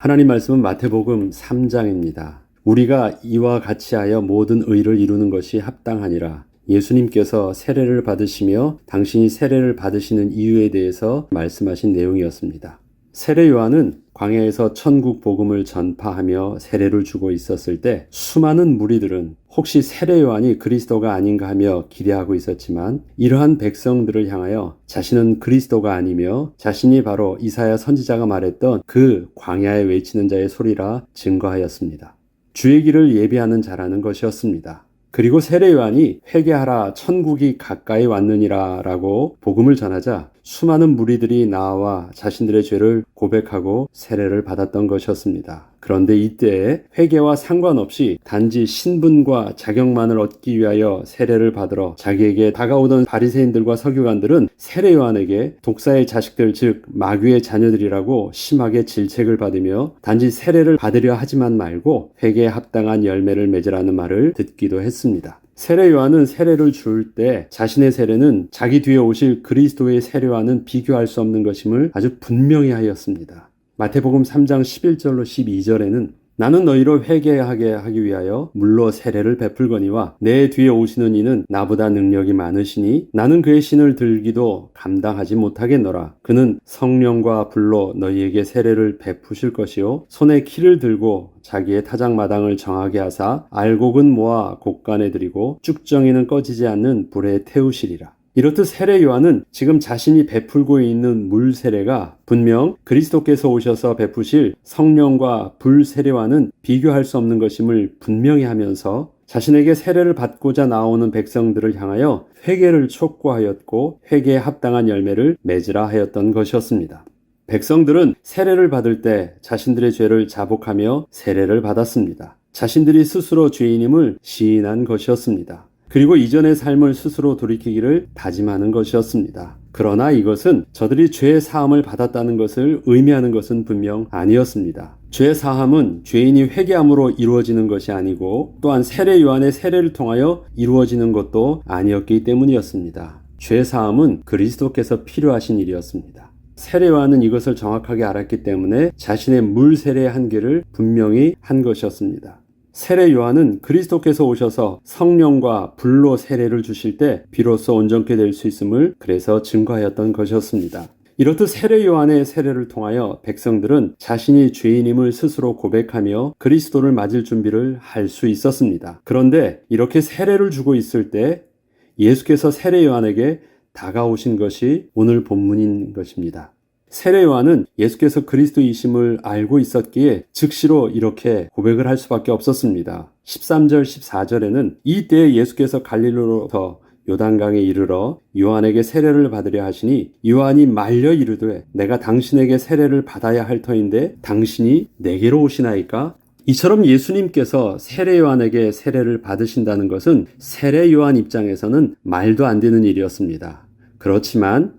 하나님 말씀은 마태복음 3장입니다. 우리가 이와 같이 하여 모든 의를 이루는 것이 합당하니라. 예수님께서 세례를 받으시며 당신이 세례를 받으시는 이유에 대해서 말씀하신 내용이었습니다. 세례 요한은 광야에서 천국 복음을 전파하며 세례를 주고 있었을 때 수많은 무리들은 혹시 세례 요한이 그리스도가 아닌가 하며 기대하고 있었지만 이러한 백성들을 향하여 자신은 그리스도가 아니며 자신이 바로 이사야 선지자가 말했던 그 광야에 외치는 자의 소리라 증거하였습니다. 주의 길을 예비하는 자라는 것이었습니다. 그리고 세례 요한이 회개하라 천국이 가까이 왔느니라 라고 복음을 전하자 수많은 무리들이 나와 자신들의 죄를 고백하고 세례를 받았던 것이었습니다. 그런데 이때에 회개와 상관없이 단지 신분과 자격만을 얻기 위하여 세례를 받으러 자기에게 다가오던 바리새인들과 서기관들은 세례 요한에게 독사의 자식들 즉 마귀의 자녀들이라고 심하게 질책을 받으며 단지 세례를 받으려 하지만 말고 회개에 합당한 열매를 맺으라는 말을 듣기도 했습니다. 세례 요한은 세례를 줄 때 자신의 세례는 자기 뒤에 오실 그리스도의 세례와는 비교할 수 없는 것임을 아주 분명히 하였습니다. 마태복음 3장 11절로 12절에는 나는 너희로 회개하게 하기 위하여 물로 세례를 베풀거니와 내 뒤에 오시는 이는 나보다 능력이 많으시니 나는 그의 신을 들기도 감당하지 못하겠노라. 그는 성령과 불로 너희에게 세례를 베푸실 것이요 손에 키를 들고 자기의 타작마당을 정하게 하사 알곡은 모아 곡간에 들이고 쭉정이는 꺼지지 않는 불에 태우시리라. 이렇듯 세례 요한은 지금 자신이 베풀고 있는 물 세례가 분명 그리스도께서 오셔서 베푸실 성령과 불 세례와는 비교할 수 없는 것임을 분명히 하면서 자신에게 세례를 받고자 나오는 백성들을 향하여 회개를 촉구하였고 회개에 합당한 열매를 맺으라 하였던 것이었습니다. 백성들은 세례를 받을 때 자신들의 죄를 자복하며 세례를 받았습니다. 자신들이 스스로 죄인임을 시인한 것이었습니다. 그리고 이전의 삶을 스스로 돌이키기를 다짐하는 것이었습니다. 그러나 이것은 저들이 죄 사함을 받았다는 것을 의미하는 것은 분명 아니었습니다. 죄 사함은 죄인이 회개함으로 이루어지는 것이 아니고 또한 세례 요한의 세례를 통하여 이루어지는 것도 아니었기 때문이었습니다. 죄 사함은 그리스도께서 필요하신 일이었습니다. 세례 요한은 이것을 정확하게 알았기 때문에 자신의 물 세례의 한계를 분명히 한 것이었습니다. 세례 요한은 그리스도께서 오셔서 성령과 불로 세례를 주실 때 비로소 온전케 될 수 있음을 그래서 증거하였던 것이었습니다. 이렇듯 세례 요한의 세례를 통하여 백성들은 자신이 죄인임을 스스로 고백하며 그리스도를 맞을 준비를 할 수 있었습니다. 그런데 이렇게 세례를 주고 있을 때 예수께서 세례 요한에게 다가오신 것이 오늘 본문인 것입니다. 세례 요한은 예수께서 그리스도이심을 알고 있었기에 즉시로 이렇게 고백을 할 수밖에 없었습니다. 13절 14절에는 이때 예수께서 갈릴리로부터 요단강에 이르러 요한에게 세례를 받으려 하시니 요한이 말려 이르되 내가 당신에게 세례를 받아야 할 터인데 당신이 내게로 오시나이까? 이처럼 예수님께서 세례 요한에게 세례를 받으신다는 것은 세례 요한 입장에서는 말도 안 되는 일이었습니다. 그렇지만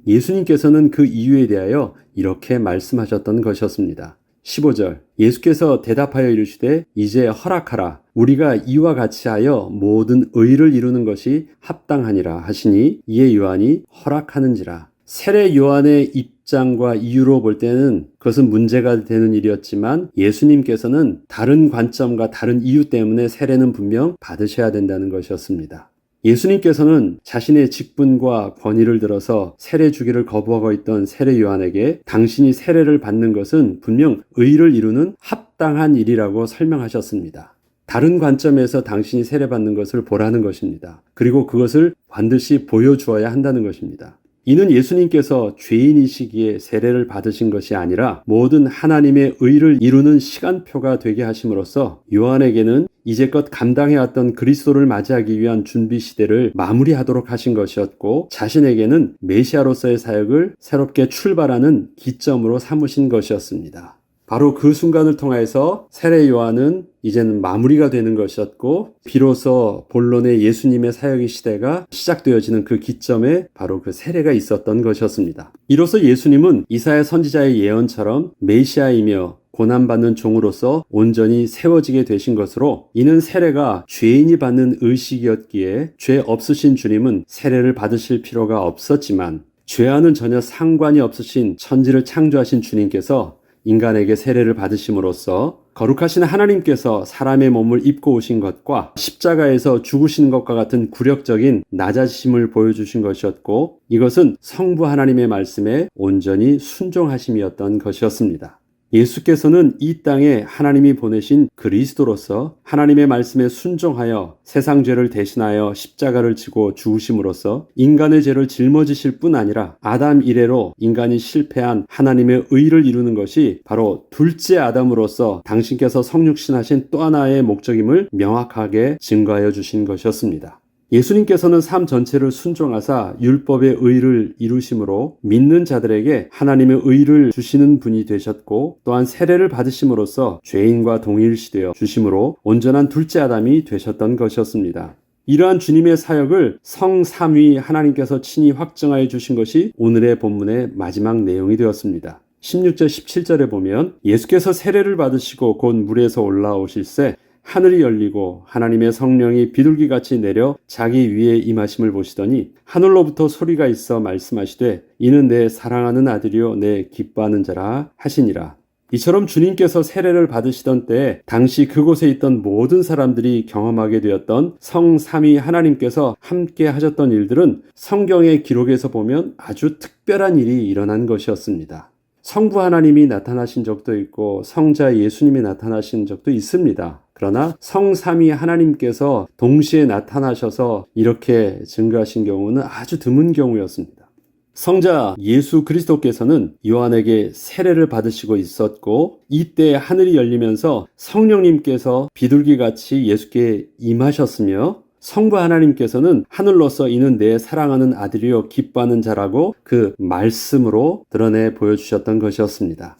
예수님께서는 그 이유에 대하여 이렇게 말씀하셨던 것이었습니다. 15절 예수께서 대답하여 이르시되 이제 허락하라 우리가 이와 같이 하여 모든 의를 이루는 것이 합당하니라 하시니 이에 요한이 허락하는지라. 세례 요한의 입장과 이유로 볼 때는 그것은 문제가 되는 일이었지만 예수님께서는 다른 관점과 다른 이유 때문에 세례는 분명 받으셔야 된다는 것이었습니다. 예수님께서는 자신의 직분과 권위를 들어서 세례 주기를 거부하고 있던 세례 요한에게 당신이 세례를 받는 것은 분명 의를 이루는 합당한 일이라고 설명하셨습니다. 다른 관점에서 당신이 세례 받는 것을 보라는 것입니다. 그리고 그것을 반드시 보여주어야 한다는 것입니다. 이는 예수님께서 죄인이시기에 세례를 받으신 것이 아니라 모든 하나님의 의를 이루는 시간표가 되게 하심으로써 요한에게는 이제껏 감당해왔던 그리스도를 맞이하기 위한 준비 시대를 마무리하도록 하신 것이었고 자신에게는 메시아로서의 사역을 새롭게 출발하는 기점으로 삼으신 것이었습니다. 바로 그 순간을 통해서 세례 요한은 이제는 마무리가 되는 것이었고 비로소 본론의 예수님의 사역의 시대가 시작되어지는 그 기점에 바로 그 세례가 있었던 것이었습니다. 이로써 예수님은 이사야 선지자의 예언처럼 메시아이며 고난받는 종으로서 온전히 세워지게 되신 것으로 이는 세례가 죄인이 받는 의식이었기에 죄 없으신 주님은 세례를 받으실 필요가 없었지만 죄와는 전혀 상관이 없으신 천지를 창조하신 주님께서 인간에게 세례를 받으심으로써 거룩하신 하나님께서 사람의 몸을 입고 오신 것과 십자가에서 죽으신 것과 같은 굴욕적인 낮아지심을 보여주신 것이었고, 이것은 성부 하나님의 말씀에 온전히 순종하심이었던 것이었습니다. 예수께서는 이 땅에 하나님이 보내신 그리스도로서 하나님의 말씀에 순종하여 세상 죄를 대신하여 십자가를 지고 죽으심으로써 인간의 죄를 짊어지실 뿐 아니라 아담 이래로 인간이 실패한 하나님의 의를 이루는 것이 바로 둘째 아담으로서 당신께서 성육신하신 또 하나의 목적임을 명확하게 증거하여 주신 것이었습니다. 예수님께서는 삶 전체를 순종하사 율법의 의를 이루심으로 믿는 자들에게 하나님의 의를 주시는 분이 되셨고, 또한 세례를 받으심으로써 죄인과 동일시되어 주심으로 온전한 둘째 아담이 되셨던 것이었습니다. 이러한 주님의 사역을 성삼위 하나님께서 친히 확증하여 주신 것이 오늘의 본문의 마지막 내용이 되었습니다. 16절 17절에 보면 예수께서 세례를 받으시고 곧 물에서 올라오실새 하늘이 열리고 하나님의 성령이 비둘기같이 내려 자기 위에 임하심을 보시더니 하늘로부터 소리가 있어 말씀하시되 이는 내 사랑하는 아들이요 내 기뻐하는 자라 하시니라. 이처럼 주님께서 세례를 받으시던 때에 당시 그곳에 있던 모든 사람들이 경험하게 되었던 성삼위 하나님께서 함께 하셨던 일들은 성경의 기록에서 보면 아주 특별한 일이 일어난 것이었습니다. 성부 하나님이 나타나신 적도 있고 성자 예수님이 나타나신 적도 있습니다. 그러나 성삼위 하나님께서 동시에 나타나셔서 이렇게 증거하신 경우는 아주 드문 경우였습니다. 성자 예수 그리스도께서는 요한에게 세례를 받으시고 있었고, 이때 하늘이 열리면서 성령님께서 비둘기같이 예수께 임하셨으며, 성부 하나님께서는 하늘로서 이는 내 사랑하는 아들이요 기뻐하는 자라고 그 말씀으로 드러내 보여주셨던 것이었습니다.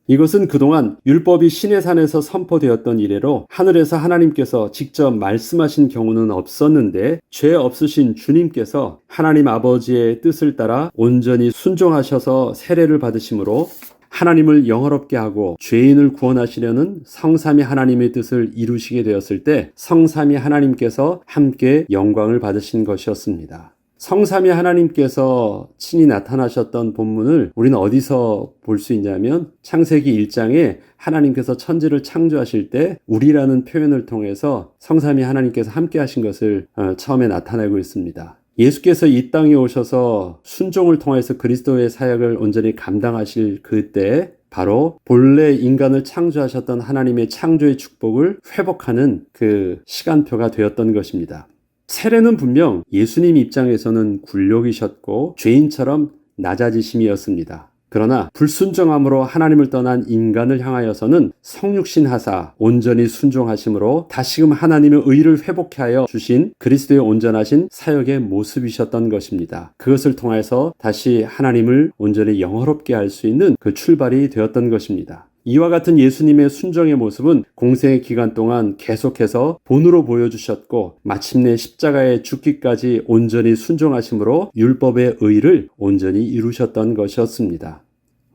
이것은 그동안 율법이 시내산에서 선포되었던 이래로 하늘에서 하나님께서 직접 말씀하신 경우는 없었는데, 죄 없으신 주님께서 하나님 아버지의 뜻을 따라 온전히 순종하셔서 세례를 받으심으로 하나님을 영화롭게 하고 죄인을 구원하시려는 성삼위 하나님의 뜻을 이루시게 되었을 때 성삼위 하나님께서 함께 영광을 받으신 것이었습니다. 성삼위 하나님께서 친히 나타나셨던 본문을 우리는 어디서 볼 수 있냐면 창세기 1장에 하나님께서 천지를 창조하실 때 우리라는 표현을 통해서 성삼위 하나님께서 함께 하신 것을 처음에 나타내고 있습니다. 예수께서 이 땅에 오셔서 순종을 통해서 그리스도의 사역을 온전히 감당하실 그때 바로 본래 인간을 창조하셨던 하나님의 창조의 축복을 회복하는 그 시간표가 되었던 것입니다. 세례는 분명 예수님 입장에서는 굴욕이셨고 죄인처럼 낮아지심이었습니다. 그러나 불순종함으로 하나님을 떠난 인간을 향하여서는 성육신하사 온전히 순종하심으로 다시금 하나님의 의를 회복케 하여 주신 그리스도의 온전하신 사역의 모습이셨던 것입니다. 그것을 통해서 다시 하나님을 온전히 영화롭게 할 수 있는 그 출발이 되었던 것입니다. 이와 같은 예수님의 순종의 모습은 공생의 기간 동안 계속해서 본으로 보여주셨고, 마침내 십자가에 죽기까지 온전히 순종하심으로 율법의 의를 온전히 이루셨던 것이었습니다.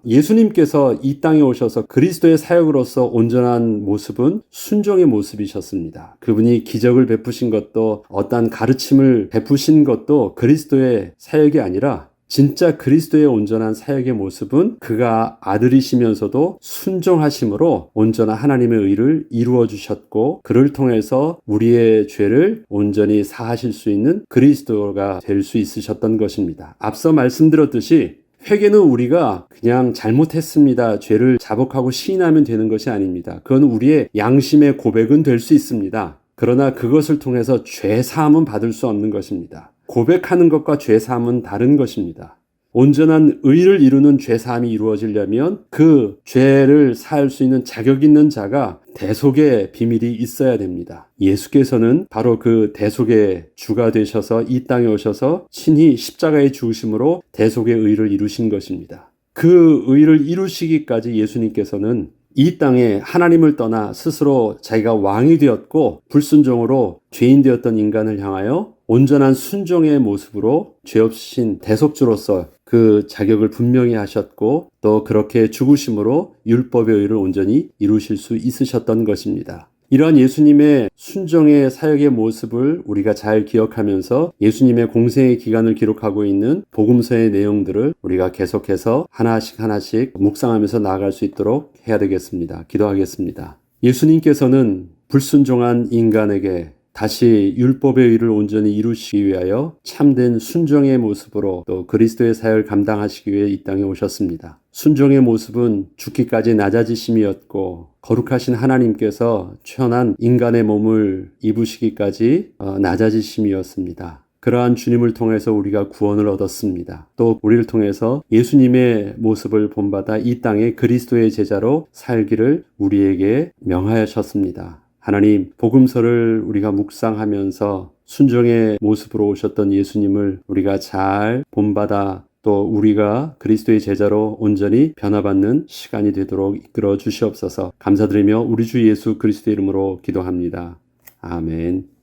예수님께서 이 땅에 오셔서 그리스도의 사역으로서 온전한 모습은 순종의 모습이셨습니다. 그분이 기적을 베푸신 것도 어떠한 가르침을 베푸신 것도 그리스도의 사역이 아니라 진짜 그리스도의 온전한 사역의 모습은 그가 아들이시면서도 순종하심으로 온전한 하나님의 의를 이루어 주셨고, 그를 통해서 우리의 죄를 온전히 사하실 수 있는 그리스도가 될 수 있으셨던 것입니다. 앞서 말씀드렸듯이 회개는 우리가 그냥 잘못했습니다, 죄를 자복하고 시인하면 되는 것이 아닙니다. 그건 우리의 양심의 고백은 될 수 있습니다. 그러나 그것을 통해서 죄 사함은 받을 수 없는 것입니다. 고백하는 것과 죄 사함은 다른 것입니다. 온전한 의를 이루는 죄 사함이 이루어지려면 그 죄를 사할 수 있는 자격 있는 자가 대속의 비밀이 있어야 됩니다. 예수께서는 바로 그 대속의 주가 되셔서 이 땅에 오셔서 친히 십자가의 죽으심으로 대속의 의를 이루신 것입니다. 그 의를 이루시기까지 예수님께서는 이 땅에 하나님을 떠나 스스로 자기가 왕이 되었고 불순종으로 죄인 되었던 인간을 향하여 온전한 순종의 모습으로 죄 없으신 대속주로서 그 자격을 분명히 하셨고, 또 그렇게 죽으심으로 율법의 의를 온전히 이루실 수 있으셨던 것입니다. 이러한 예수님의 순종의 사역의 모습을 우리가 잘 기억하면서 예수님의 공생의 기간을 기록하고 있는 복음서의 내용들을 우리가 계속해서 하나씩 묵상하면서 나아갈 수 있도록 해야 되겠습니다. 기도하겠습니다. 예수님께서는 불순종한 인간에게 다시 율법의 의를 온전히 이루시기 위하여 참된 순종의 모습으로 또 그리스도의 사역을 감당하시기 위해 이 땅에 오셨습니다. 순종의 모습은 죽기까지 낮아지심이었고 거룩하신 하나님께서 천한 인간의 몸을 입으시기까지 낮아지심이었습니다. 그러한 주님을 통해서 우리가 구원을 얻었습니다. 또 우리를 통해서 예수님의 모습을 본받아 이 땅에 그리스도의 제자로 살기를 우리에게 명하셨습니다. 하나님, 복음서를 우리가 묵상하면서 순종의 모습으로 오셨던 예수님을 우리가 잘 본받아 또 우리가 그리스도의 제자로 온전히 변화받는 시간이 되도록 이끌어 주시옵소서. 감사드리며 우리 주 예수 그리스도의 이름으로 기도합니다. 아멘.